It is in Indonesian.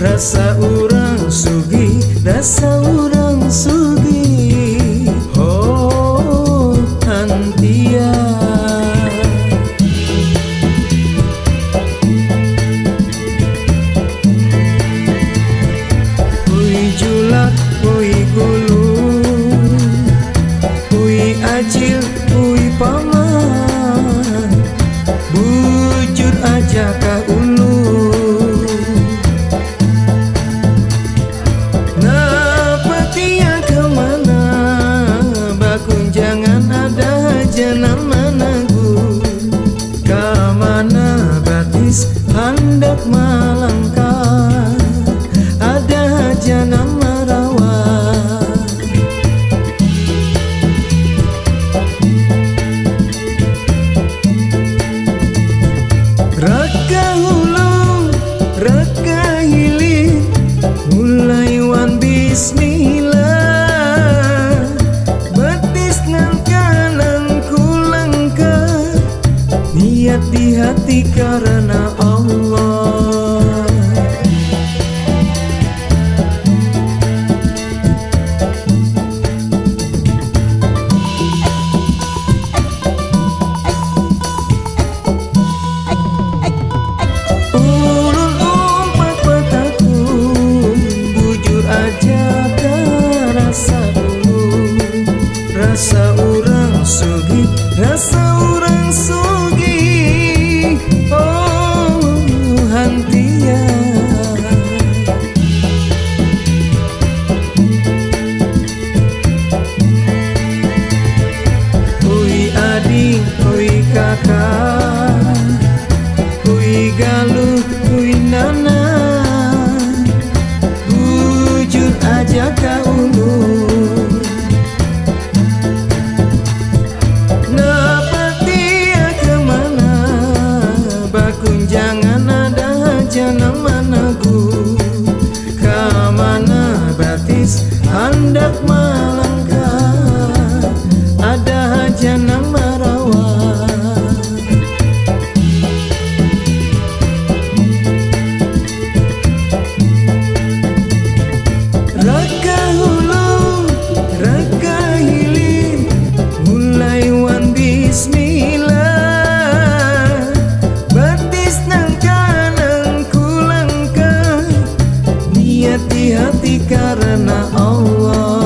rasa urang sugih, rasa urang sugih. Oh hantia, ui julak, ui gulu, ui acil, ui paman, bujur aja ka ulu. Hendak melangkah, ada aja nama rawa. Raka hulu, raka hilir, mulai wan bismillah. Betis nang kanan kulangkah, niat di hati karena Allah. Ulun umpat mataku, bujur aja ke rasa dulu. Rasa urang sugih, rasa urang sugih. Oh hantia, ui adik, ui kakak, ui galuh, ui nana, bujur aja ka ulu. Jangan ada nama nagu, kamana batis hendak melangkah, ada aja nama rawa. Raka hulu, raka hilir, mulai wan bismillah. Hati karena Allah.